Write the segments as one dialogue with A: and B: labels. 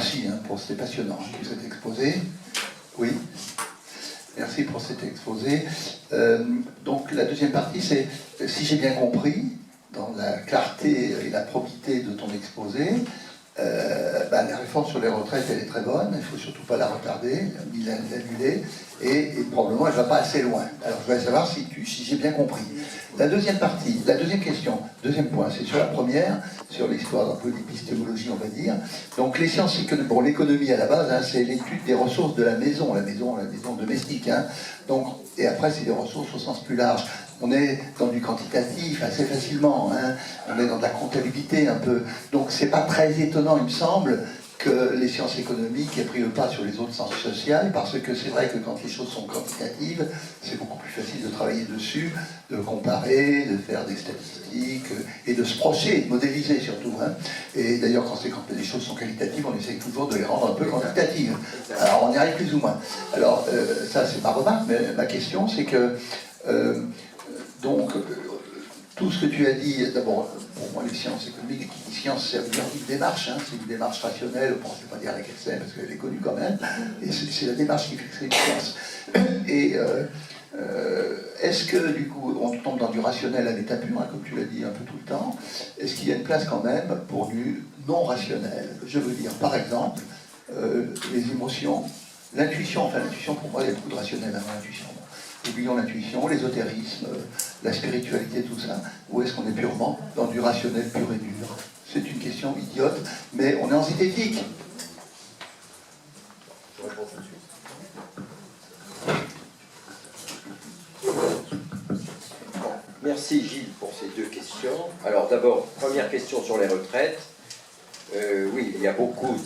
A: merci hein, pour cet passionnant, pour cet exposé. Oui, merci pour cet exposé. Donc la deuxième partie, c'est, si j'ai bien compris, dans la clarté et la probité de ton exposé, la réforme sur les retraites, elle est très bonne, il ne faut surtout pas la retarder, ni l'annuler, et probablément elle ne va pas assez loin. Alors je voudrais savoir si j'ai bien compris. La deuxième partie, la deuxième question, deuxième point, c'est sur la première, sur l'histoire d'un peu l'épistémologie, on va dire. Donc les sciences économiques, bon, l'économie à la base, hein, c'est l'étude des ressources de la maison domestique. Hein. Donc, et après, c'est des ressources au sens plus large. On est dans du quantitatif assez facilement, hein. On est dans de la comptabilité un peu. Donc c'est pas très étonnant, il me semble, que les sciences économiques aient pris le pas sur les autres sciences sociales, parce que c'est vrai que quand les choses sont quantitatives, c'est beaucoup plus facile de travailler dessus, de comparer, de faire des statistiques, et de se projeter, de modéliser surtout. Hein. Et d'ailleurs, quand les choses sont qualitatives, on essaye toujours de les rendre un peu quantitatives. Alors on y arrive plus ou moins. Alors ça c'est ma remarque, mais ma question c'est que tout ce que tu as dit, d'abord, pour moi, les sciences économiques, qui dit science, ça veut dire une démarche, hein, c'est une démarche rationnelle, bon, je ne vais pas dire laquelle c'est, parce qu'elle est connue quand même, et c'est la démarche qui fait que c'est une science. Et est-ce que, du coup, on tombe dans du rationnel à l'état pur, hein, comme tu l'as dit un peu tout le temps, est-ce qu'il y a une place quand même pour du non-rationnel? Je veux dire, par exemple, les émotions, l'intuition, enfin l'intuition, pour moi, il y a beaucoup de rationnel avant l'intuition. Oublions l'intuition, l'ésotérisme, la spiritualité, tout ça, ou est-ce qu'on est purement dans du rationnel pur et dur? C'est une question idiote, mais on est en zététique.
B: Je réponds tout de suite. Bon, merci Gilles pour ces deux questions. Alors d'abord, première question sur les retraites. Oui, il y a beaucoup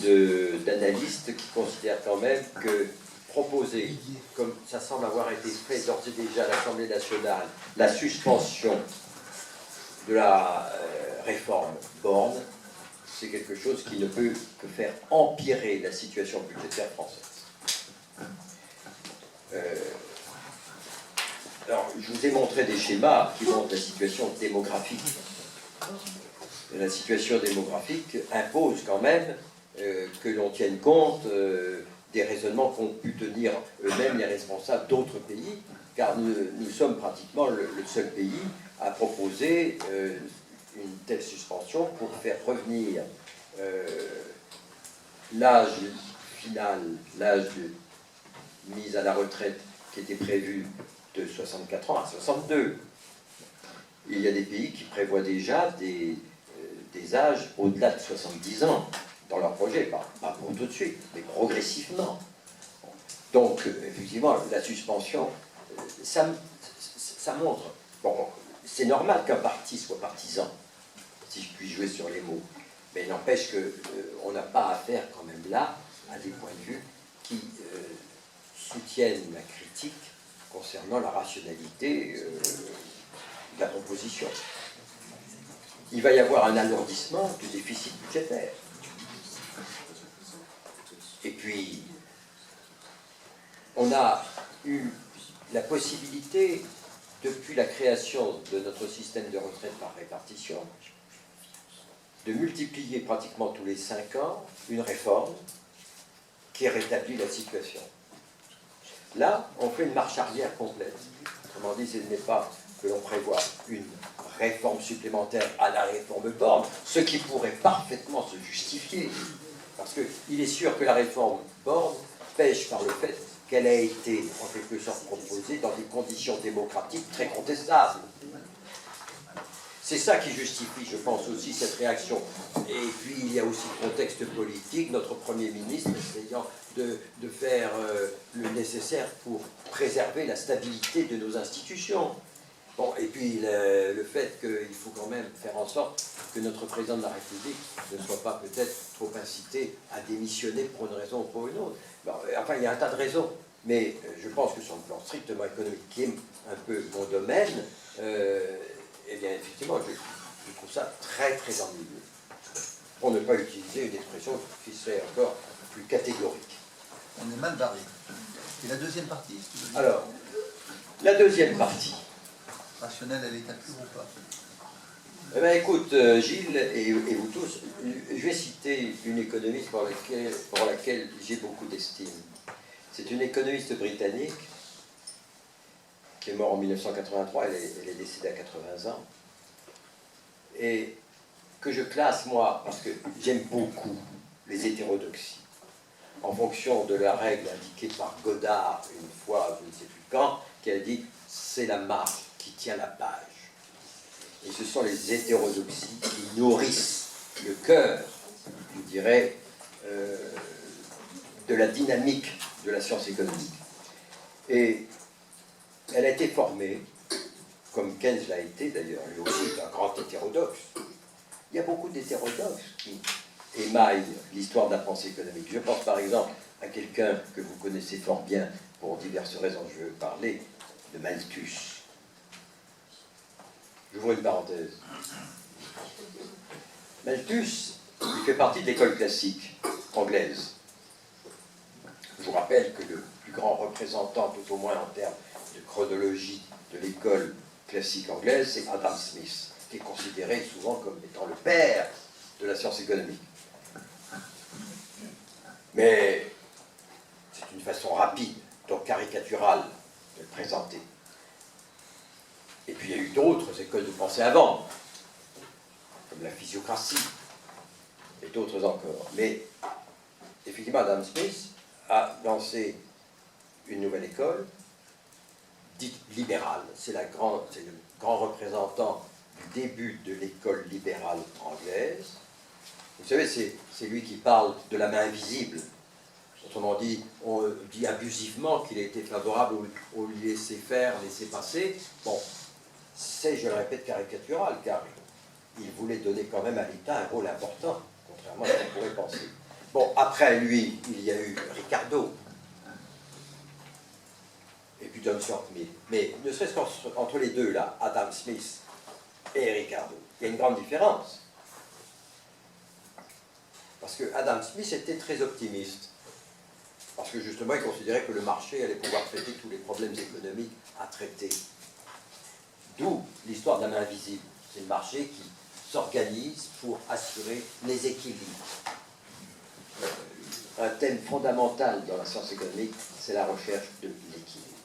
B: d'analystes qui considèrent quand même que proposer, comme ça semble avoir été fait d'ores et déjà à l'Assemblée nationale, la suspension de la réforme Borne, c'est quelque chose qui ne peut que faire empirer la situation budgétaire française. Alors, je vous ai montré des schémas qui montrent la situation démographique. Et la situation démographique impose quand même que l'on tienne compte des raisonnements qu'ont pu tenir eux-mêmes les responsables d'autres pays, car nous sommes pratiquement le seul pays à proposer une telle suspension pour faire revenir l'âge final, l'âge de mise à la retraite qui était prévu de 64 ans à 62. Il y a des pays qui prévoient déjà des âges au-delà de 70 ans dans leur projet, pas pour tout de suite, mais progressivement. Donc, effectivement, la suspension, ça montre... Bon, c'est normal qu'un parti soit partisan, si je puis jouer sur les mots, mais n'empêche qu'on n'a pas affaire quand même là à des points de vue qui soutiennent la critique concernant la rationalité de la proposition. Il va y avoir un alourdissement du déficit budgétaire. Et puis, on a eu la possibilité, depuis la création de notre système de retraite par répartition, de multiplier pratiquement tous les 5 ans une réforme qui rétablit la situation. Là, on fait une marche arrière complète. Autrement dit, ce n'est pas que l'on prévoit une réforme supplémentaire à la réforme Borne, ce qui pourrait parfaitement se justifier. Parce qu'il est sûr que la réforme Borne pêche par le fait qu'elle a été, en quelque sorte, proposée dans des conditions démocratiques très contestables. C'est ça qui justifie, je pense, aussi cette réaction. Et puis, il y a aussi le contexte politique, notre Premier ministre essayant de faire le nécessaire pour préserver la stabilité de nos institutions. Bon, et puis le fait qu'il faut quand même faire en sorte que notre président de la République ne soit pas peut-être trop incité à démissionner pour une raison ou pour une autre. Bon, enfin, il y a un tas de raisons, mais je pense que sur le plan strictement économique, qui est un peu mon domaine, eh bien, effectivement, je trouve ça très, très ennuyeux. Pour ne pas utiliser une expression qui serait encore plus catégorique.
A: On est mal barré. Et la deuxième partie, si tu veux dire.
B: Alors, la deuxième partie.
A: Rationnel à l'état pur ou pas?
B: Eh bien, écoute, Gilles et vous tous, je vais citer une économiste pour laquelle j'ai beaucoup d'estime. C'est une économiste britannique qui est morte en 1983, elle est décédée à 80 ans, et que je classe, moi, parce que j'aime beaucoup les hétérodoxies, en fonction de la règle indiquée par Godard, une fois, je ne sais plus quand, qui a dit « c'est la marque qui tient la page ». Et ce sont les hétérodoxies qui nourrissent le cœur, je dirais, de la dynamique de la science économique. Et elle a été formée, comme Keynes l'a été d'ailleurs, lui aussi est un grand hétérodoxe. Il y a beaucoup d'hétérodoxes qui émaillent l'histoire de la pensée économique. Je pense par exemple à quelqu'un que vous connaissez fort bien, pour diverses raisons je veux parler, de Malthus. J'ouvre une parenthèse. Malthus, il fait partie de l'école classique anglaise. Je vous rappelle que le plus grand représentant, tout au moins en termes de chronologie de l'école classique anglaise, c'est Adam Smith, qui est considéré souvent comme étant le père de la science économique. Mais c'est une façon rapide, donc caricaturale, de le présenter. Et puis il y a eu d'autres écoles de pensée avant, comme la physiocratie, et d'autres encore. Mais effectivement, Adam Smith a lancé une nouvelle école, dite libérale. C'est le grand représentant du début de l'école libérale anglaise. Vous savez, c'est lui qui parle de la main invisible. Autrement dit, on dit abusivement qu'il a été favorable au laisser-faire, laisser-passer. Bon, c'est, je le répète, caricatural, car il voulait donner quand même à l'État un rôle important, contrairement à ce qu'on pourrait penser. Bon, après lui, il y a eu Ricardo, et puis John Stuart Mill. Mais ne serait-ce qu'entre les deux, là, Adam Smith et Ricardo, il y a une grande différence. Parce que Adam Smith était très optimiste. Parce que justement, il considérait que le marché allait pouvoir traiter tous les problèmes économiques à traiter. D'où l'histoire de la main invisible. C'est le marché qui s'organise pour assurer les équilibres. Un thème fondamental dans la science économique, c'est la recherche de l'équilibre.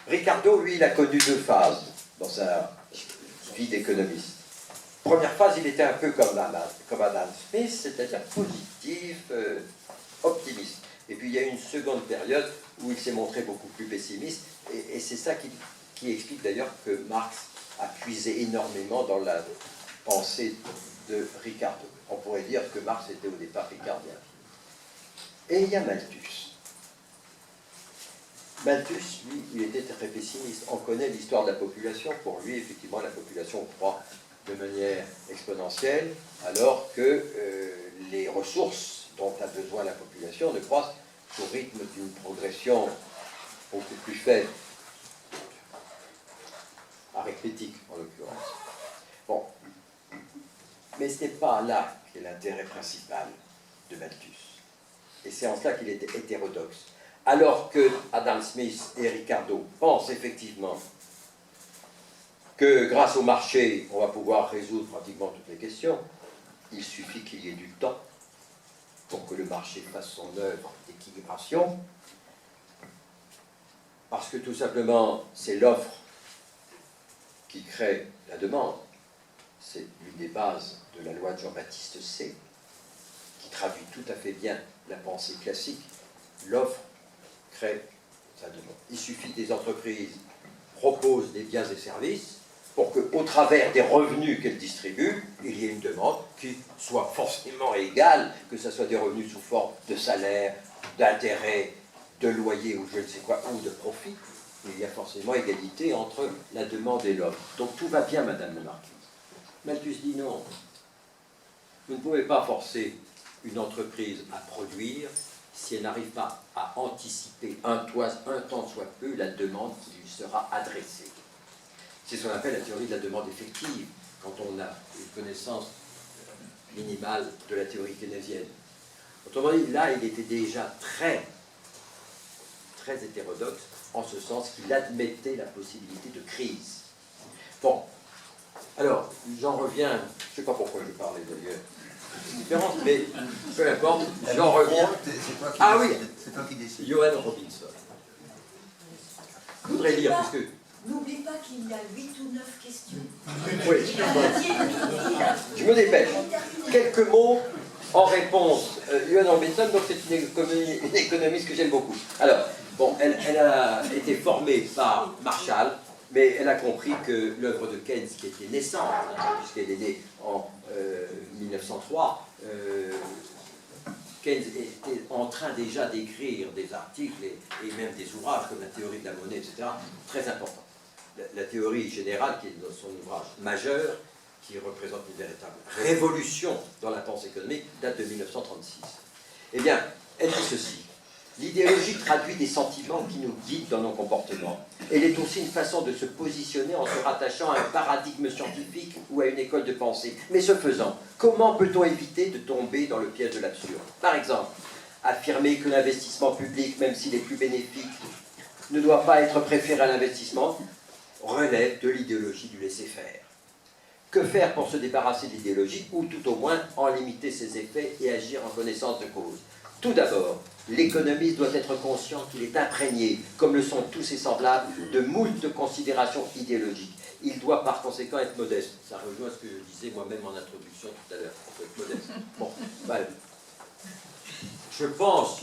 B: Ricardo, lui, il a connu deux phases dans sa vie d'économiste. Première phase, il était un peu comme Adam Smith, c'est-à-dire positif, optimiste. Et puis il y a eu une seconde période où il s'est montré beaucoup plus pessimiste, et c'est ça qui explique d'ailleurs que Marx a puisé énormément dans la pensée de Ricardo. On pourrait dire que Marx était au départ ricardien. Et il y a Malthus. Malthus, lui, il était très pessimiste. On connaît l'histoire de la population. Pour lui, effectivement, la population croît de manière exponentielle, alors que les ressources dont a besoin la population ne croissent qu'au rythme d'une progression beaucoup plus faible, arithmétique en l'occurrence. Bon, mais ce n'est pas là qu'est l'intérêt principal de Malthus. Et c'est en cela qu'il était hétérodoxe. Alors que Adam Smith et Ricardo pensent effectivement que grâce au marché, on va pouvoir résoudre pratiquement toutes les questions, il suffit qu'il y ait du temps pour que le marché fasse son œuvre d'équilibration, parce que tout simplement, c'est l'offre qui crée la demande. C'est l'une des bases de la loi de Jean-Baptiste C, qui traduit tout à fait bien la pensée classique. L'offre crée sa demande. Il suffit que des entreprises proposent des biens et services pour qu'au travers des revenus qu'elles distribuent, il y ait une demande qui soit forcément égale, que ce soit des revenus sous forme de salaire, d'intérêt, de loyer ou je ne sais quoi, ou de profit. Il y a forcément égalité entre la demande et l'offre. Donc tout va bien, Madame la Marquise. Malthus dit non. Vous ne pouvez pas forcer une entreprise à produire si elle n'arrive pas à anticiper un tant soit peu la demande qui lui sera adressée. C'est ce qu'on appelle la théorie de la demande effective, quand on a une connaissance minimale de la théorie keynésienne. Autrement dit, là, il était déjà très hétérodoxe, en ce sens qu'il admettait la possibilité de crise. Bon, Alors, j'en reviens, je ne sais pas pourquoi je parlais d'ailleurs, c'est différent, mais peu importe, j'en reviens. Ah oui,
C: c'est toi qui décides.
B: Johan Robinson. Je voudrais lire, parce que...
D: N'oublie pas qu'il y a 8 ou 9 questions.
B: Oui, je me dépêche. Quelques mots en réponse. Johan Robinson, donc c'est une économiste que j'aime beaucoup. Alors, bon, elle a été formée par Marshall, mais elle a compris que l'œuvre de Keynes, qui était naissante, puisqu'elle est née en 1903, Keynes était en train déjà d'écrire des articles et même des ouvrages comme la théorie de la monnaie, etc., très importants. La théorie générale, qui est dans son ouvrage majeur, qui représente une véritable révolution dans la pensée économique, date de 1936. Eh bien, elle dit ceci. L'idéologie traduit des sentiments qui nous guident dans nos comportements. Elle est aussi une façon de se positionner en se rattachant à un paradigme scientifique ou à une école de pensée. Mais ce faisant, comment peut-on éviter de tomber dans le piège de l'absurde? Par exemple, affirmer que l'investissement public, même s'il est plus bénéfique, ne doit pas être préféré à l'investissement, relève de l'idéologie du laisser-faire. Que faire pour se débarrasser de l'idéologie, ou tout au moins en limiter ses effets et agir en connaissance de cause? Tout d'abord, l'économiste doit être conscient qu'il est imprégné, comme le sont tous ses semblables, de moult considérations idéologiques. Il doit par conséquent être modeste. Ça rejoint ce que je disais moi-même en introduction tout à l'heure. Il faut être modeste. Bon, ben, je pense,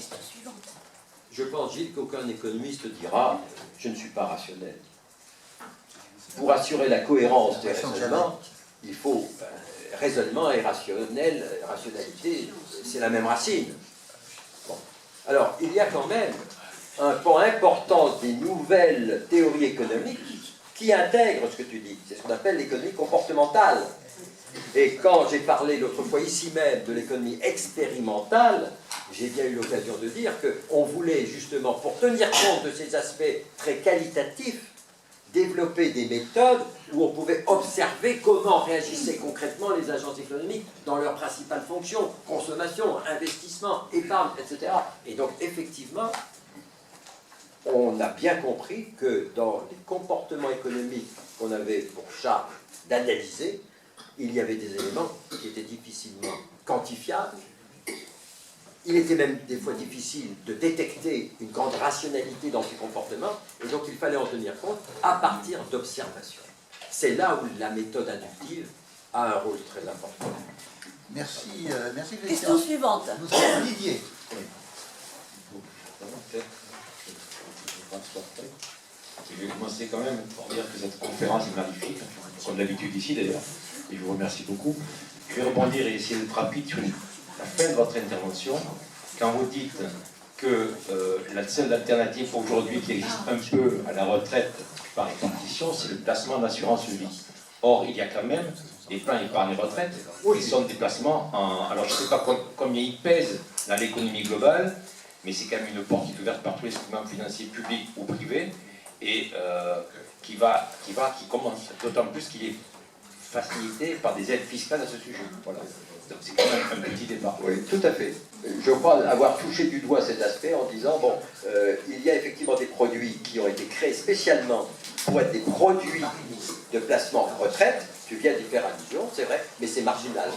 B: Gilles, qu'aucun économiste dira « je ne suis pas rationnel ». Pour assurer la cohérence des raisonnements, il faut raisonnement et rationalité, c'est la même racine. Bon. Alors, il y a quand même un pan important des nouvelles théories économiques qui intègrent ce que tu dis. C'est ce qu'on appelle l'économie comportementale. Et quand j'ai parlé l'autre fois ici même de l'économie expérimentale, j'ai bien eu l'occasion de dire qu'on voulait justement, pour tenir compte de ces aspects très qualitatifs, développer des méthodes où on pouvait observer comment réagissaient concrètement les agences économiques dans leurs principales fonctions, consommation, investissement, épargne, etc. Et donc, effectivement, on a bien compris que dans les comportements économiques qu'on avait pour charge d'analyser, il y avait des éléments qui étaient difficilement quantifiables. Il était même des fois difficile de détecter une grande rationalité dans ces comportements, et donc il fallait en tenir compte à partir d'observations. C'est là où la méthode inductive a un rôle très important.
C: Merci, merci Christian.
D: Question suivante.
C: Nous avons Didier.
E: Je vais commencer quand même pour dire que cette conférence est magnifique, comme d'habitude ici d'ailleurs, et je vous remercie beaucoup. Je vais rebondir et essayer d'être rapide sur la fin de votre intervention, quand vous dites que la seule alternative aujourd'hui qui existe un peu à la retraite par répartition, c'est le placement d'assurance vie. Or, il y a quand même des plans épargne retraite qui sont des placements en... Alors, je ne sais pas combien ils pèsent dans l'économie globale, mais c'est quand même une porte qui est ouverte par tous les instruments financiers publics ou privés, et qui commence, d'autant plus qu'il est facilité par des aides fiscales à ce sujet. Voilà. Donc c'est quand même un petit débat.
B: Oui, tout à fait. Je crois avoir touché du doigt cet aspect en disant, bon, il y a effectivement des produits qui ont été créés spécialement pour être des produits de placement retraite. Tu viens d'y faire allusion, c'est vrai, mais c'est marginal.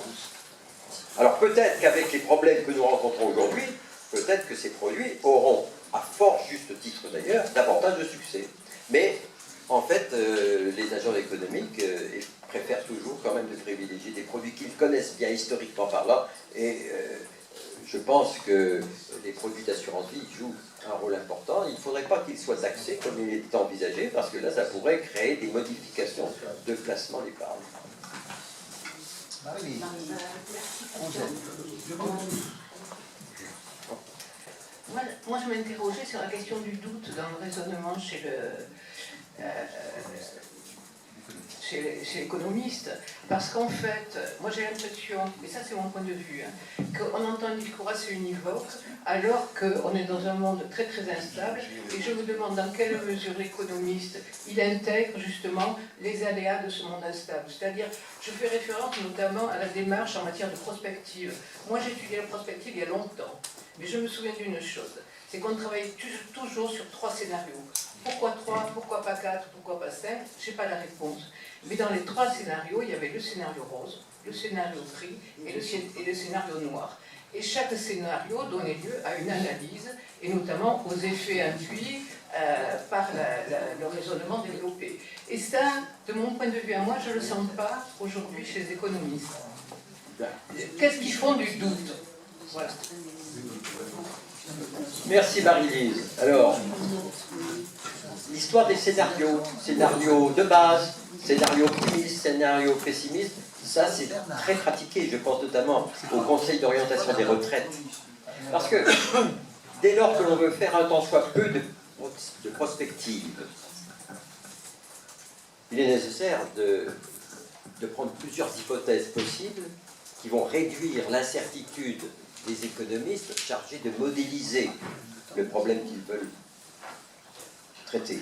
B: Alors peut-être qu'avec les problèmes que nous rencontrons aujourd'hui, peut-être que ces produits auront, à fort juste titre d'ailleurs, davantage de succès. Mais en fait, les agents économiques préfèrent toujours quand même de privilégier des produits qu'ils connaissent bien historiquement parlant, et je pense que les produits d'assurance vie jouent un rôle important. Il ne faudrait pas qu'ils soient taxés comme il est envisagé, parce que là, ça pourrait créer des modifications de placement d'épargne.
C: Marie,
F: Moi, je m'interrogeais sur la question du doute dans le raisonnement chez l'économiste, parce qu'en fait, moi j'ai l'impression, et ça c'est mon point de vue, qu'on entend un discours assez univoque, alors qu'on est dans un monde très très instable, et je me demande dans quelle mesure l'économiste, il intègre justement les aléas de ce monde instable. C'est-à-dire, je fais référence notamment à la démarche en matière de prospective. Moi j'ai étudié la prospective il y a longtemps, mais je me souviens d'une chose, c'est qu'on travaille toujours sur 3 scénarios. Pourquoi 3, pourquoi pas 4, pourquoi pas 5? Je n'ai pas la réponse. Mais dans les 3 scénarios, il y avait le scénario rose, le scénario gris et le scénario noir. Et chaque scénario donnait lieu à une analyse, et notamment aux effets induits par le raisonnement développé. Et ça, de mon point de vue à moi, je ne le sens pas aujourd'hui chez les économistes. Qu'est-ce qu'ils font du doute? Voilà.
B: Merci Marie-Lise. Alors, l'histoire des scénarios, scénario de base, scénario optimiste, scénario pessimiste, ça c'est très pratiqué, je pense notamment au Conseil d'orientation des retraites. Parce que dès lors que l'on veut faire un tant soit peu de prospective, il est nécessaire de prendre plusieurs hypothèses possibles qui vont réduire l'incertitude des économistes chargés de modéliser le problème qu'ils veulent traiter.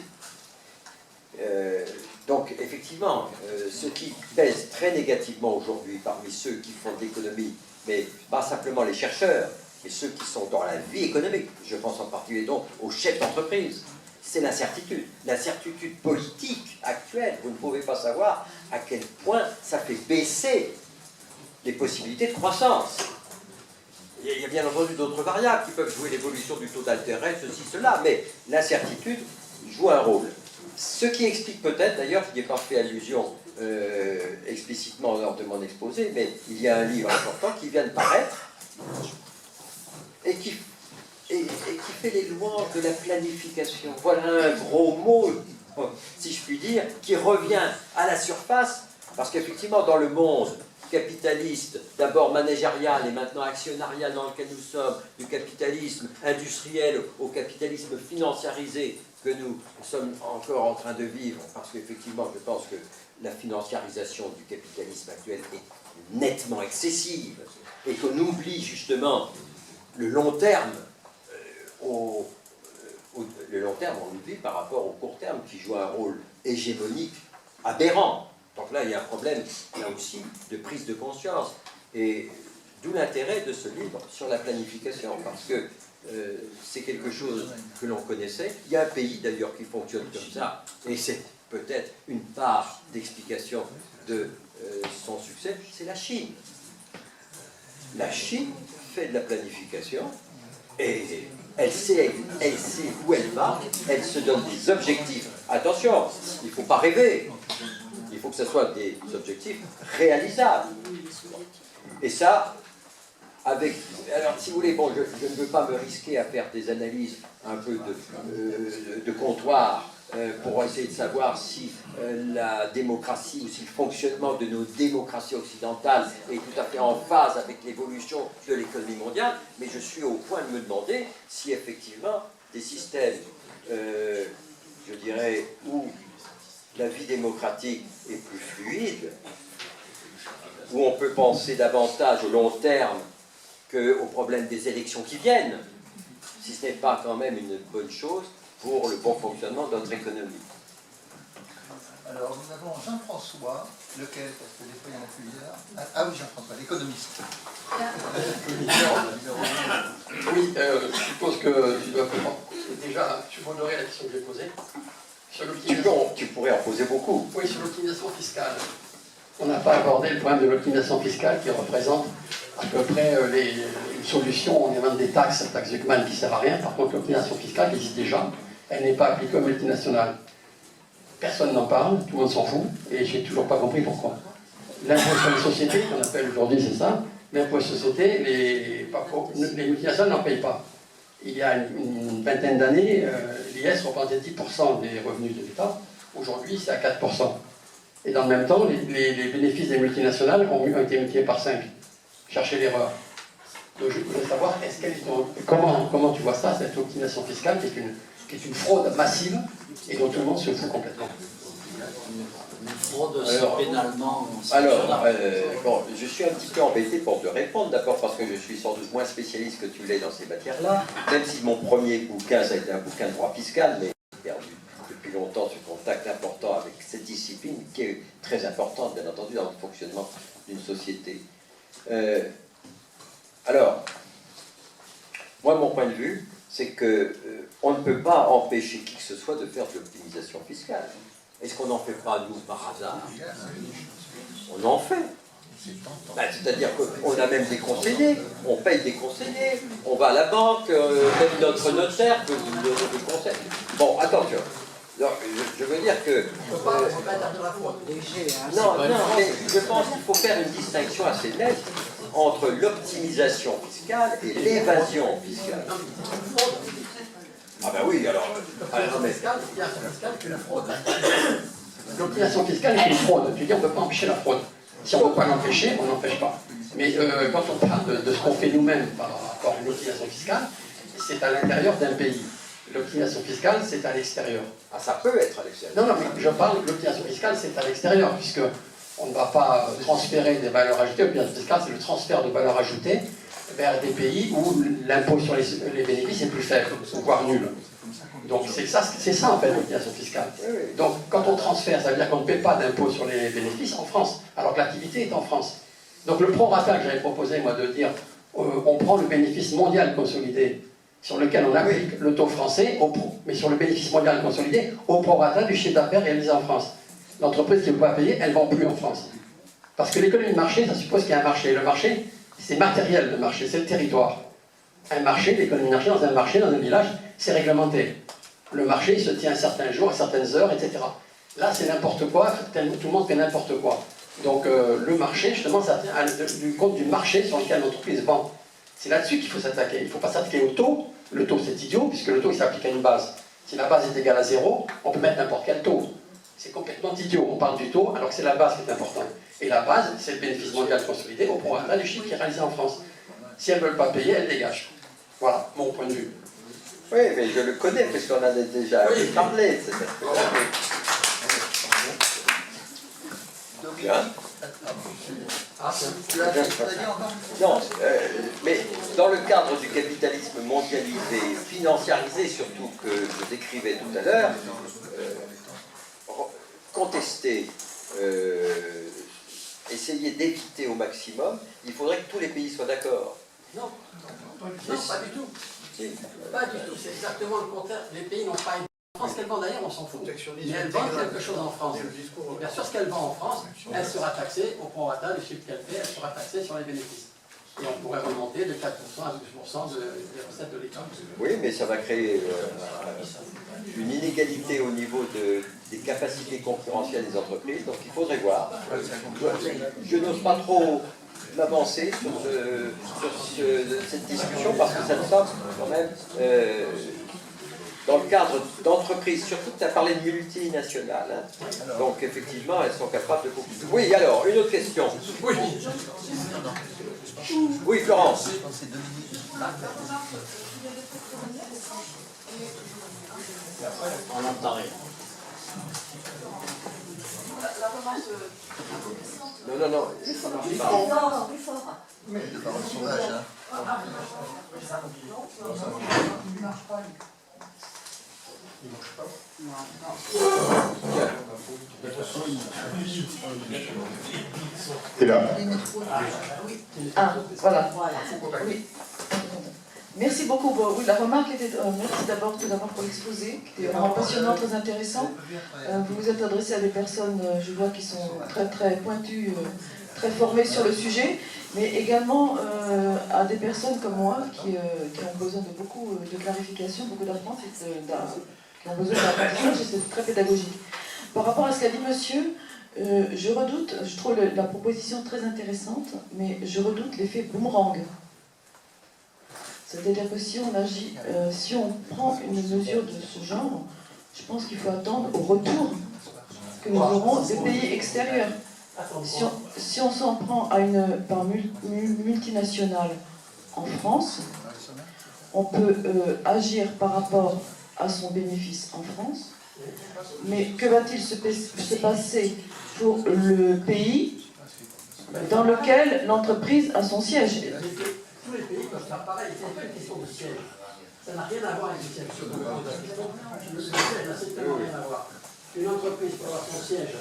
B: Donc, effectivement, ce qui pèse très négativement aujourd'hui parmi ceux qui font de l'économie, mais pas simplement les chercheurs, mais ceux qui sont dans la vie économique, je pense en particulier donc aux chefs d'entreprise, c'est l'incertitude. L'incertitude politique actuelle, vous ne pouvez pas savoir à quel point ça fait baisser les possibilités de croissance. Il y a bien entendu d'autres variables qui peuvent jouer l'évolution du taux d'intérêt, ceci, cela, mais l'incertitude joue un rôle. Ce qui explique peut-être, d'ailleurs, je n'y ai pas fait allusion explicitement lors de mon exposé, mais il y a un livre important qui vient de paraître et qui fait les louanges de la planification. Voilà un gros mot, si je puis dire, qui revient à la surface, parce qu'effectivement, dans le monde capitaliste, d'abord managérial et maintenant actionnarial dans lequel nous sommes, du capitalisme industriel au capitalisme financiarisé que nous sommes encore en train de vivre, parce qu'effectivement, je pense que la financiarisation du capitalisme actuel est nettement excessive et qu'on oublie justement le long terme, le long terme, on l'oublie par rapport au court terme qui joue un rôle hégémonique aberrant. Donc là, il y a un problème, là aussi, de prise de conscience. Et d'où l'intérêt de ce livre sur la planification, parce que c'est quelque chose que l'on connaissait. Il y a un pays, d'ailleurs, qui fonctionne comme ça, et c'est peut-être une part d'explication de son succès, c'est la Chine. La Chine fait de la planification, et elle sait où elle va, elle se donne des objectifs. Attention, il ne faut pas rêver. Il faut que ce soit des objectifs réalisables. Et ça, avec... Alors, si vous voulez, bon, je ne veux pas me risquer à faire des analyses un peu de comptoir pour essayer de savoir si la démocratie ou si le fonctionnement de nos démocraties occidentales est tout à fait en phase avec l'évolution de l'économie mondiale, mais je suis au point de me demander si effectivement des systèmes, je dirais, où la vie démocratique est plus fluide, où on peut penser davantage au long terme qu'au problème des élections qui viennent, si ce n'est pas quand même une bonne chose pour le bon fonctionnement de notre économie.
C: Alors, nous avons Jean-François, lequel, parce que des fois il y en a plusieurs. Ah oui, Jean-François, l'économiste.
G: Oui, je suppose que tu dois comprendre. Déjà, tu m'honorais la question que j'ai posée. Sur
B: Tu pourrais en poser beaucoup.
G: Oui, sur l'optimisation fiscale. On n'a pas abordé le problème de l'optimisation fiscale qui représente à peu près une solution. On invente des taxes, la taxe Zuckman qui ne sert à rien. Par contre, l'optimisation fiscale existe déjà. Elle n'est pas appliquée aux multinationales. Personne n'en parle, tout le monde s'en fout, et j'ai toujours pas compris pourquoi. L'impôt sur les sociétés, qu'on appelle aujourd'hui, c'est ça. L'impôt sur les sociétés, les multinationales n'en payent pas. Il y a une vingtaine d'années, l'IS représentait 10% des revenus de l'État. Aujourd'hui, c'est à 4%. Et dans le même temps, les bénéfices des multinationales ont été multipliés par 5. Cherchez l'erreur. Donc je voudrais savoir, comment tu vois ça, cette optimisation fiscale, qui est une fraude massive et dont tout le monde se fout complètement.
H: Une fraude, c'est pénalement...
B: Bon, je suis un petit peu embêté pour te répondre, d'abord parce que je suis sans doute moins spécialiste que tu l'es dans ces matières-là, même si mon premier bouquin, ça a été un bouquin de droit fiscal, mais j'ai perdu depuis longtemps ce contact important avec cette discipline qui est très importante, bien entendu, dans le fonctionnement d'une société. Alors, moi, mon point de vue, c'est que on ne peut pas empêcher qui que ce soit de faire de l'optimisation fiscale. Est-ce qu'on n'en fait pas, nous, par hasard? On en fait. Ben, c'est-à-dire qu'on a même des conseillers, on paye des conseillers, on va à la banque, même notre notaire peut nous donner des conseils. Bon, attention. Alors, je veux dire que... Non, mais je pense qu'il faut faire une distinction assez nette entre l'optimisation fiscale et l'évasion fiscale. Ah ben oui, alors...
G: L'optimisation fiscale est une fraude. Tu dis on ne peut pas empêcher la fraude. Si on ne peut pas l'empêcher, on n'empêche pas. Mais quand on parle de ce qu'on fait nous-mêmes par rapport à l'optimisation fiscale, c'est à l'intérieur d'un pays. L'optimisation fiscale, c'est à l'extérieur.
B: Ah, ça peut être à l'extérieur.
G: Non, mais je parle de l'optimisation fiscale, c'est à l'extérieur, puisque on ne va pas transférer des valeurs ajoutées. L'optimisation fiscale, c'est le transfert de valeurs ajoutées vers des pays où l'impôt sur les bénéfices est plus faible, voire nul. Donc c'est ça en fait l'optimisation fiscale. Donc quand on transfère, ça veut dire qu'on ne paie pas d'impôt sur les bénéfices en France, alors que l'activité est en France. Donc le prorata que j'avais proposé, moi, de dire on prend le bénéfice mondial consolidé sur lequel on applique le taux français, mais sur le bénéfice mondial consolidé, au prorata du chiffre d'affaires réalisé en France. L'entreprise qui ne peut pas payer, elle ne vend plus en France. Parce que l'économie de marché, ça suppose qu'il y a un marché. Le marché, c'est matériel, le marché, c'est le territoire. Un marché, l'économie de marché, dans un village, c'est réglementé. Le marché, il se tient à certains jours, à certaines heures, etc. Là, c'est n'importe quoi, tout le monde fait n'importe quoi. Donc le marché, justement, ça tient du compte du marché sur lequel l'entreprise vend. C'est là-dessus qu'il faut s'attaquer. Il ne faut pas s'attaquer au taux. Le taux, c'est idiot, puisque le taux, il s'applique à une base. Si la base est égale à 0, on peut mettre n'importe quel taux. C'est complètement idiot. On parle du taux, alors que c'est la base qui est importante. Et la base, c'est le bénéfice mondial consolidé au prorata du chiffre qui est réalisé en France. Si elles ne veulent pas payer, elles dégagent. Voilà, mon point de vue.
B: Oui, mais je le connais, parce qu'on en a déjà parlé. Bien. Non, mais dans le cadre du capitalisme mondialisé, financiarisé surtout, que je décrivais tout à l'heure, contester, essayer d'éviter au maximum, il faudrait que tous les pays soient d'accord.
G: Non, pas du tout. Pas du tout, c'est exactement le contraire. Les pays n'ont pas été en France, qu'elles vendent d'ailleurs, on s'en fout. Mais elles vendent quelque chose en France. Bien sûr, ce qu'elles vendent en France, elle sera taxée au prorata du chiffre qu'elle fait, elle sera taxée sur les bénéfices. Et on pourrait remonter de 4% à 12% des recettes de l'État.
B: Oui, mais ça va créer une inégalité au niveau des capacités concurrentielles des entreprises, donc il faudrait voir. Je n'ose pas trop m'avancer sur cette discussion parce que ça me semble quand même dans le cadre d'entreprises, surtout que tu as parlé de multinationales, hein. Donc effectivement elles sont capables de beaucoup. Oui, alors, une autre question.
G: Oui.
B: Oui, Florence.
H: On n'entend rien.
B: Non.
D: Plus fort.
C: Mais de paroles sauvages, hein.
I: Et là.
J: Ah, voilà. Oui. Merci beaucoup. Bon, oui, la remarque était. Merci d'abord tout d'abord pour l'exposé, qui était vraiment passionnant, très intéressant. Vous vous êtes adressé à des personnes, je vois, qui sont très très pointues, très formées sur le sujet, mais également à des personnes comme moi qui ont besoin de beaucoup de clarification, beaucoup d'apprentissage, qui ont besoin d'apprentissage, et c'est très pédagogique. Par rapport à ce qu'a dit monsieur, je trouve la proposition très intéressante, mais je redoute l'effet boomerang. C'est-à-dire que si on agit, si on prend une mesure de ce genre, je pense qu'il faut attendre au retour que nous aurons des pays extérieurs. Si on s'en prend à par multinationale en France, on peut agir par rapport à son bénéfice en France, mais que va-t-il se passer pour le pays dans lequel l'entreprise a son siège?
G: Tous les pays peuvent faire pareil, c'est pas une question de siège. Ça n'a rien à voir avec le siège. Le siège n'a strictement rien à voir. Une entreprise peut avoir son siège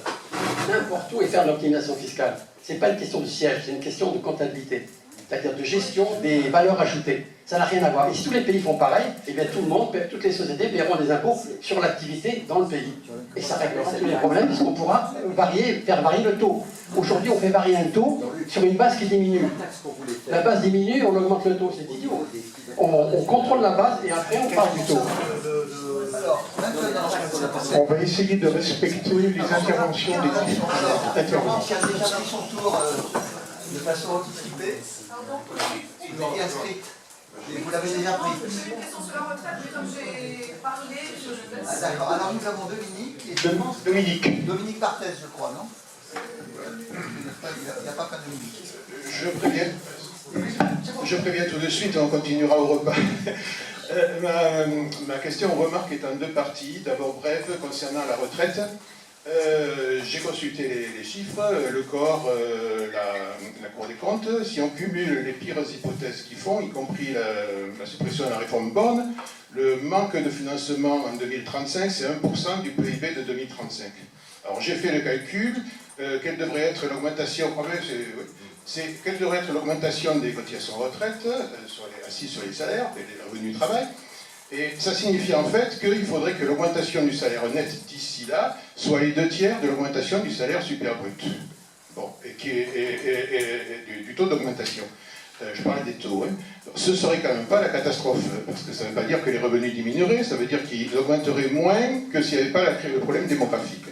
G: n'importe où et faire de l'optimisation fiscale. Ce n'est pas une question de siège, c'est une question de comptabilité. c'est-à-dire de gestion des valeurs ajoutées. Ça n'a rien à voir. Et si tous les pays font pareil, eh bien tout le monde, toutes les sociétés paieront des impôts sur l'activité dans le pays. Et ça réglera tous les problèmes puisqu'on pourra faire varier le taux. Aujourd'hui, on fait varier un taux sur une base qui diminue. La base diminue, on augmente le taux, c'est idiot. On contrôle la base et après on parle du taux.
I: On va essayer de respecter les interventions des différents intervenants.
C: Il y a déjà pris son tour de façon anticipée. Vous êtes inscrite. Et vous l'avez déjà pris.
K: J'ai une question sur la retraite, mais comme j'ai parlé, je laisse.
C: Ah, d'accord. Alors nous avons Dominique. Et Dominique Barthez, je crois, non? Il n'y a pas qu'un Dominique.
I: Je préviens tout de suite, on continuera au repas. Ma question remarque est en deux parties. D'abord bref, concernant la retraite. J'ai consulté les chiffres, le corps, la Cour des comptes. Si on cumule les pires hypothèses qu'ils font, y compris la suppression de la réforme Borne, le manque de financement en 2035, c'est 1% du PIB de 2035. Alors j'ai fait le calcul, quelle devrait être l'augmentation, quelle devrait être l'augmentation des cotisations retraite, assises sur les salaires, les revenus du travail. Et ça signifie en fait qu'il faudrait que l'augmentation du salaire net d'ici là soit les 2/3 de l'augmentation du salaire super brut. Bon, et du taux d'augmentation. Je parlais des taux. Hein. Ce serait quand même pas la catastrophe, parce que ça ne veut pas dire que les revenus diminueraient, ça veut dire qu'ils augmenteraient moins que s'il n'y avait pas le problème démographique.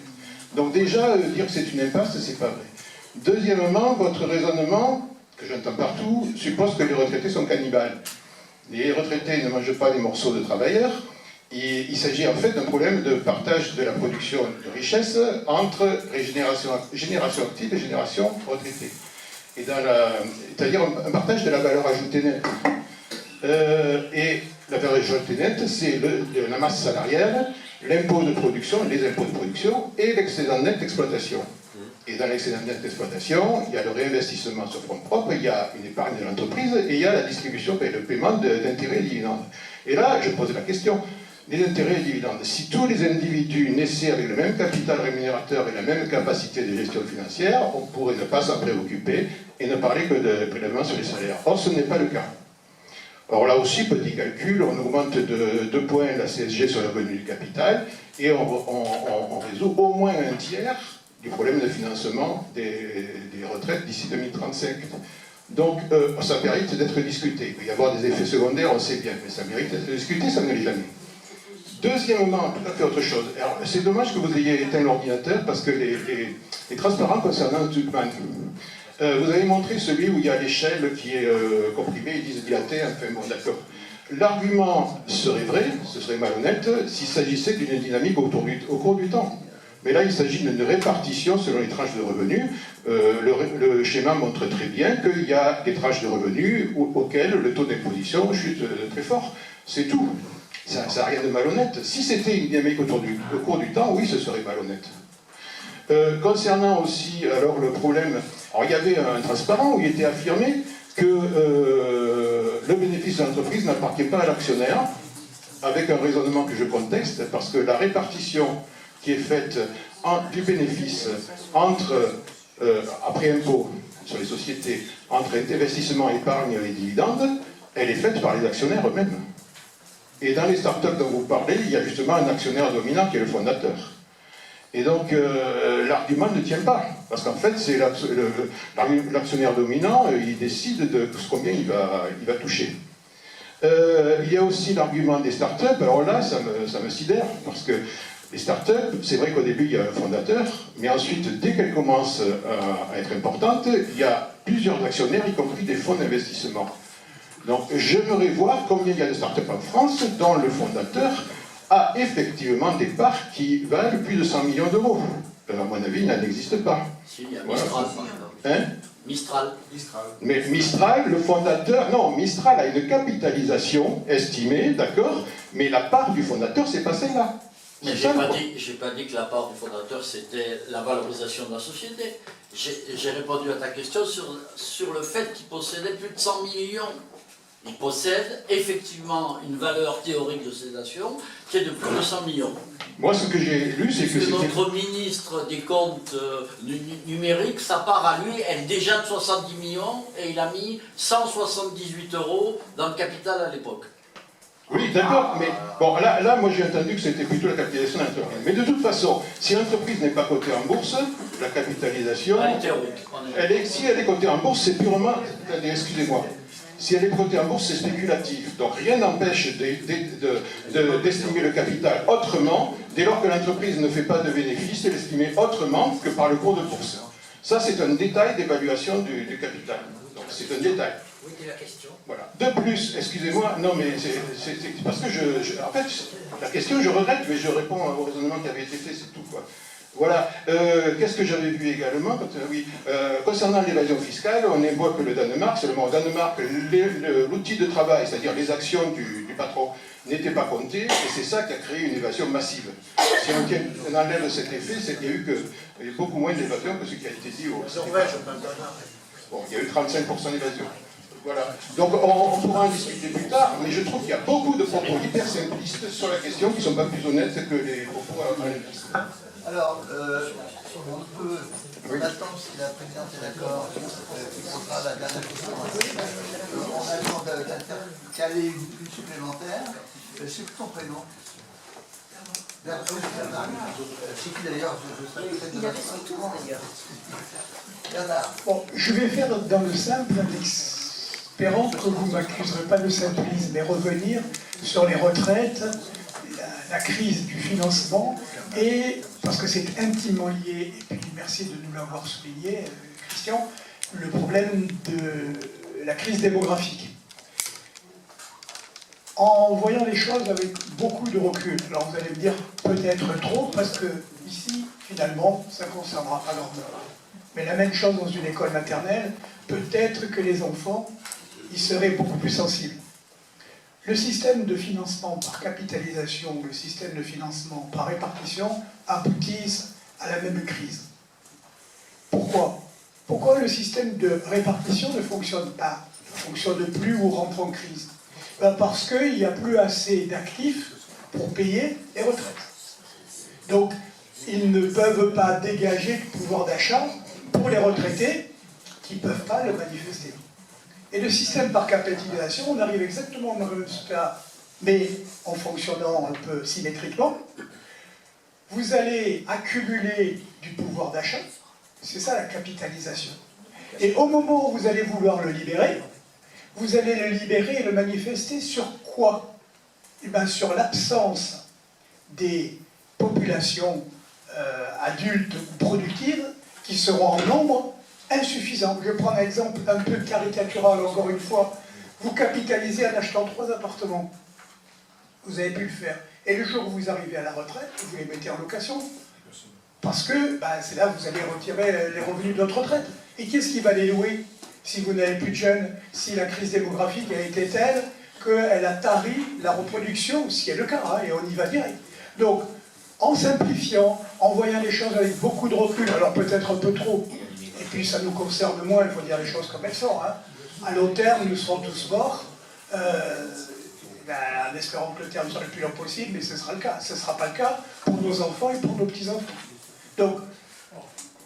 I: Donc déjà, dire que c'est une impasse, c'est pas vrai. Deuxièmement, votre raisonnement, que j'entends partout, suppose que les retraités sont cannibales. Les retraités ne mangent pas des morceaux de travailleurs. Et il s'agit en fait d'un problème de partage de la production de richesse entre génération active et génération retraitée. C'est-à-dire un partage de la valeur ajoutée nette. Et la valeur ajoutée nette, c'est la masse salariale, l'impôt de production, les impôts de production et l'excédent net d'exploitation. Et dans l'excédent net d'exploitation, il y a le réinvestissement sur fonds propres, il y a une épargne de l'entreprise et il y a la distribution et le paiement d'intérêts et dividendes. Et là, je pose la question, les intérêts et dividendes, si tous les individus naissaient avec le même capital rémunérateur et la même capacité de gestion financière, on pourrait ne pas s'en préoccuper et ne parler que de prélèvements sur les salaires. Or, ce n'est pas le cas. Or là aussi, petit calcul, on augmente de 2 points la CSG sur le revenu du capital et on résout au moins un tiers du problème de financement des retraites d'ici 2035. Donc ça mérite d'être discuté. Il peut y avoir des effets secondaires, on sait bien, mais ça mérite d'être discuté, ça ne l'est jamais. Deuxièmement, tout à fait autre chose. Alors c'est dommage que vous ayez éteint l'ordinateur parce que les transparents concernant Zuckman, vous avez montré celui où il y a l'échelle qui est comprimée et dilatée, enfin bon d'accord. L'argument serait vrai, ce serait malhonnête, s'il s'agissait d'une dynamique au cours du temps. Mais là, il s'agit d'une répartition selon les tranches de revenus. Le schéma montre très bien qu'il y a des tranches de revenus auxquelles le taux d'imposition chute très fort. C'est tout. Ça n'a rien de malhonnête. Si c'était une dynamique au cours du temps, oui, ce serait malhonnête. Concernant aussi alors le problème, alors il y avait un transparent où il était affirmé que le bénéfice de l'entreprise n'appartient pas à l'actionnaire, avec un raisonnement que je contexte, parce que la répartition qui est faite du bénéfice après impôt sur les sociétés, entre investissement, épargne et dividendes, elle est faite par les actionnaires eux-mêmes. Et dans les startups dont vous parlez, il y a justement un actionnaire dominant qui est le fondateur. Et donc l'argument ne tient pas, parce qu'en fait c'est l'actionnaire dominant, il décide de combien il va toucher. Il y a aussi l'argument des startups, alors là ça me sidère, parce que les startups, c'est vrai qu'au début il y a un fondateur, mais ensuite dès qu'elles commencent à être importantes, il y a plusieurs actionnaires, y compris des fonds d'investissement. Donc j'aimerais voir combien il y a de startups en France dont le fondateur a effectivement des parts qui valent plus de 100 millions d'euros. À mon avis, il n'en existe pas.
H: Si, il y a
I: Voilà.
H: Mistral.
I: Hein?
H: Mistral.
I: Mais Mistral, le fondateur, non, Mistral a une capitalisation estimée, d'accord, mais la part du fondateur, c'est pas celle-là.
H: Mais j'ai pas dit que la part du fondateur c'était la valorisation de la société. J'ai répondu à ta question sur le fait qu'il possédait plus de 100 millions il possède effectivement une valeur théorique de ces actions qui est de plus de 100 millions.
I: Moi, ce que j'ai lu, c'est que
H: notre ministre des comptes numériques, sa part à lui, elle est déjà de 70 millions et il a mis 178 € dans le capital à l'époque.
I: Oui, d'accord, mais bon, là, moi j'ai entendu que c'était plutôt la capitalisation de l'entreprise. Mais de toute façon, si l'entreprise n'est pas cotée en bourse, la capitalisation, si elle est cotée en bourse, c'est purement, excusez-moi, si elle est cotée en bourse, c'est spéculatif. Donc rien n'empêche d'estimer le capital autrement, dès lors que l'entreprise ne fait pas de bénéfices, de l'estimer autrement que par le cours de bourse. Ça, c'est un détail d'évaluation du capital. Donc c'est un détail.
H: Oui, c'est la question.
I: Voilà. De plus, excusez-moi, non mais c'est parce que en fait, la question je regrette, mais je réponds au raisonnement qui avait été fait, c'est tout quoi. Voilà. Qu'est-ce que j'avais vu également concernant l'évasion fiscale, on évoque le Danemark, seulement au Danemark, l'outil de travail, c'est-à-dire les actions du patron, n'étaient pas comptées, et c'est ça qui a créé une évasion massive. Si on enlève cet effet, c'est qu'il y a eu beaucoup moins d'évasion que ce qui a été dit au... Bon, il y a eu 35% d'évasion. Voilà. Donc on pourra en discuter plus tard, mais je trouve qu'il y a beaucoup de propos hyper simplistes sur la question qui ne sont pas plus honnêtes que les propos analystes.
C: Alors, on peut attendre si la présidente est d'accord, qui posera la dernière question. On a demandé d'intercaler une supplémentaire. C'est ton prénom. C'est qui d'ailleurs?
D: Il avait son tour d'ailleurs.
C: Bernard.
L: Bon, je vais faire dans le simple, espérant que vous ne m'accuserez pas de simplisme, mais revenir sur les retraites, la crise du financement, et parce que c'est intimement lié, et puis merci de nous l'avoir souligné, Christian, le problème de la crise démographique. En voyant les choses avec beaucoup de recul, alors vous allez me dire peut-être trop, parce que ici, finalement, ça ne concernera pas leur mort. Mais la même chose dans une école maternelle, peut-être que les enfants y seraient beaucoup plus sensibles. Le système de financement par capitalisation, le système de financement par répartition aboutissent à la même crise. Pourquoi? Pourquoi le système de répartition ne fonctionne pas, ne fonctionne plus ou rentre en crise? Parce qu'il n'y a plus assez d'actifs pour payer les retraites. Donc, ils ne peuvent pas dégager de pouvoir d'achat pour les retraités qui ne peuvent pas le manifester. Et le système par capitalisation, on arrive exactement au même résultat, mais en fonctionnant un peu symétriquement. Vous allez accumuler du pouvoir d'achat, c'est ça la capitalisation. Et au moment où vous allez vouloir le libérer, vous allez le libérer et le manifester sur quoi? Eh bien sur l'absence des populations adultes ou productives qui seront en nombre insuffisant. Je prends un exemple un peu caricatural, encore une fois. Vous capitalisez en achetant 3 appartements. Vous avez pu le faire. Et le jour où vous arrivez à la retraite, vous les mettez en location. Parce que c'est là que vous allez retirer les revenus de votre retraite. Et qu'est-ce qui va les louer si vous n'avez plus de jeunes? Si la crise démographique a été telle qu'elle a tari la reproduction, ce qui est le cas, et on y va direct. Donc, en simplifiant, en voyant les choses avec beaucoup de recul, alors peut-être un peu trop, et puis ça nous concerne moins, il faut dire les choses comme elles sont. À long terme, nous serons tous morts, en espérant que le terme soit le plus long possible, mais ce sera le cas. Ce ne sera pas le cas pour nos enfants et pour nos petits-enfants. Donc,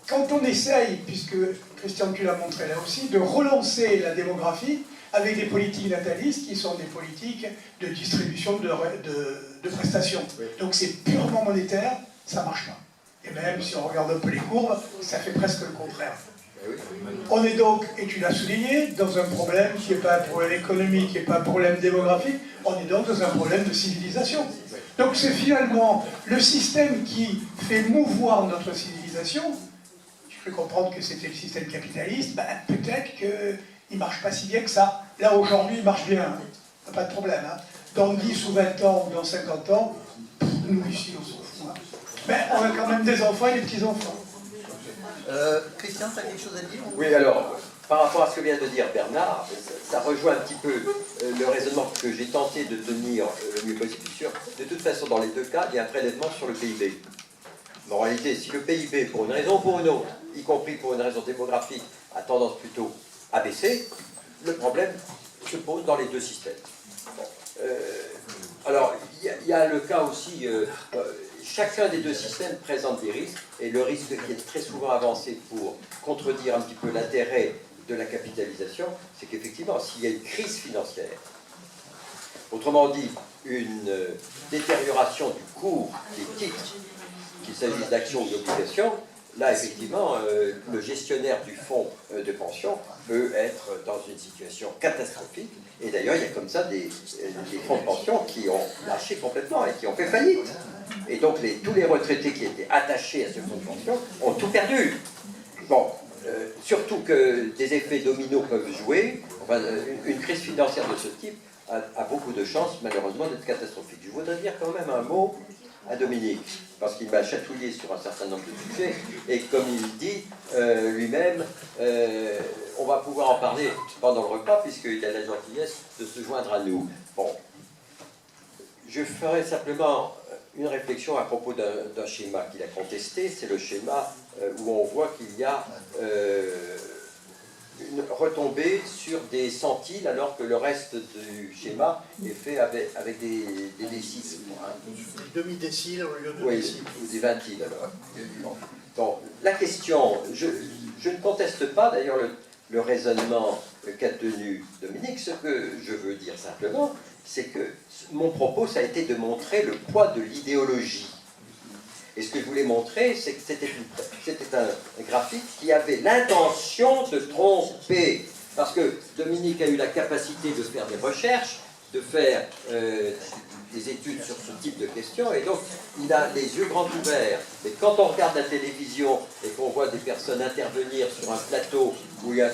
L: quand on essaye, puisque Christian, tu l'as montré là aussi, de relancer la démographie avec des politiques natalistes qui sont des politiques de distribution de prestations. Donc c'est purement monétaire, ça ne marche pas. Et même si on regarde un peu les courbes, ça fait presque le contraire. On est donc, et tu l'as souligné, dans un problème qui n'est pas un problème économique, qui n'est pas un problème démographique, on est donc dans un problème de civilisation. Donc c'est finalement le système qui fait mouvoir notre civilisation. Je peux comprendre que c'était le système capitaliste, peut-être qu'il ne marche pas si bien que ça. Là aujourd'hui il marche bien, pas de problème. Dans 10 ou 20 ans ou dans 50 ans, nous ici on s'en fout. Mais on a quand même des enfants et des petits-enfants.
C: Christian, tu as quelque chose à dire?
B: Oui, alors, par rapport à ce que vient de dire Bernard, ça rejoint un petit peu le raisonnement que j'ai tenté de tenir le mieux possible. De toute façon, dans les deux cas, il y a un prélèvement sur le PIB. Mais en réalité, si le PIB, pour une raison ou pour une autre, y compris pour une raison démographique, a tendance plutôt à baisser, le problème se pose dans les deux systèmes. Bon. Alors, il y a le cas aussi, chacun des deux systèmes présente des risques, et le risque qui est très souvent avancé pour contredire un petit peu l'intérêt de la capitalisation, c'est qu'effectivement, s'il y a une crise financière, autrement dit, une détérioration du cours des titres, qu'il s'agisse d'actions ou d'obligations, là, effectivement, le gestionnaire du fonds de pension peut être dans une situation catastrophique. Et d'ailleurs, il y a comme ça des fonds de pension qui ont lâché complètement et qui ont fait faillite. Et donc, tous les retraités qui étaient attachés à ce fonds de pension ont tout perdu. Bon, surtout que des effets dominos peuvent jouer. Enfin, une crise financière de ce type a beaucoup de chances, malheureusement, d'être catastrophique. Je voudrais dire quand même un mot à Dominique, parce qu'il m'a chatouillé sur un certain nombre de sujets, et comme il dit lui-même, on va pouvoir en parler pendant le repas, puisqu'il a la gentillesse de se joindre à nous. Bon, je ferai simplement une réflexion à propos d'un schéma qu'il a contesté, c'est le schéma où on voit qu'il y a une retombée sur des centiles, alors que le reste du schéma est fait avec des déciles.
M: Demi-déciles au lieu de
B: Oui,
M: déciles.
B: ou des ventiles alors. Bon, la question, je ne conteste pas d'ailleurs le raisonnement qu'a tenu Dominique. Ce que je veux dire simplement, c'est que mon propos, ça a été de montrer le poids de l'idéologie. Et ce que je voulais montrer, c'est que c'était un graphique qui avait l'intention de tromper. Parce que Dominique a eu la capacité de faire des recherches, de faire des études sur ce type de questions, et donc il a les yeux grands ouverts. Et quand on regarde la télévision et qu'on voit des personnes intervenir sur un plateau où il y a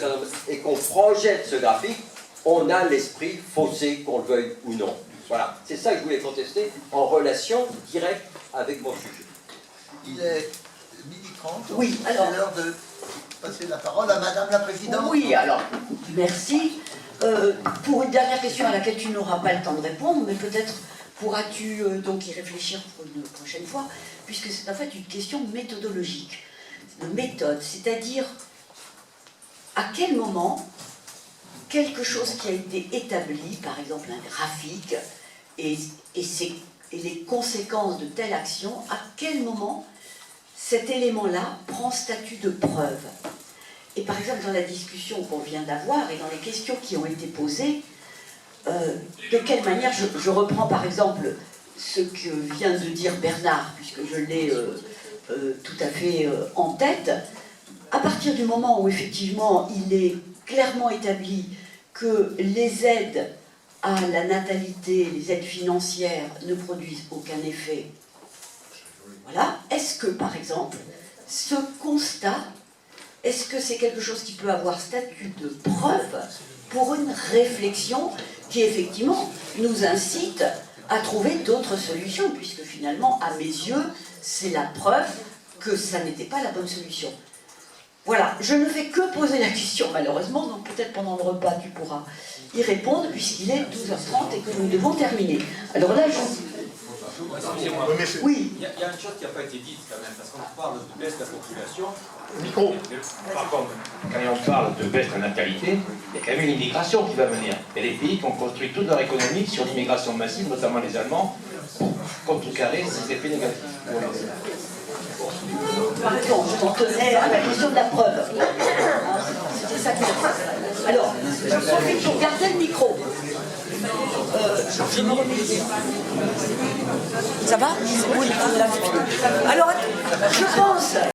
B: et qu'on projette ce graphique, on a l'esprit faussé, qu'on le veuille ou non. Voilà, c'est ça que je voulais contester en relation directe avec mon sujet.
C: Il est 12h30.
D: Oui, alors.
C: C'est l'heure de passer la parole à Madame la Présidente.
D: Oui, alors, merci. Pour une dernière question à laquelle tu n'auras pas le temps de répondre, mais peut-être pourras-tu donc y réfléchir pour une prochaine fois, puisque c'est en fait une question méthodologique, de méthode, c'est-à-dire à quel moment quelque chose qui a été établi, par exemple un graphique, et les conséquences de telle action, à quel moment cet élément-là prend statut de preuve. Et par exemple, dans la discussion qu'on vient d'avoir et dans les questions qui ont été posées, de quelle manière, je reprends par exemple ce que vient de dire Bernard, puisque je l'ai tout à fait en tête, à partir du moment où effectivement il est clairement établi que les aides à la natalité, les aides financières ne produisent aucun effet. Voilà. Est-ce que, par exemple, ce constat, est-ce que c'est quelque chose qui peut avoir statut de preuve pour une réflexion qui, effectivement, nous incite à trouver d'autres solutions, puisque finalement, à mes yeux, c'est la preuve que ça n'était pas la bonne solution. Voilà, je ne fais que poser la question, malheureusement, donc peut-être pendant le repas, tu pourras y répondre, puisqu'il est 12h30 et que nous devons terminer. Alors là,
N: Excusez-moi.
D: Oui.
N: Il y a une chose qui n'a pas été dite quand même, parce qu'on parle de baisse de la population.
E: Micro. Par contre, quand on parle de baisse de la natalité, il y a quand même une immigration qui va venir. Il y a des pays qui ont construit toute leur économie sur l'immigration massive, notamment les Allemands, pour contrecarrer ces effets négatifs.
D: Pardon, je m'en tenais à la question de la preuve. C'était ça qui est. Alors, je profite pour garder le micro. Je me remercie. Ça va? Oui, alors, je pense...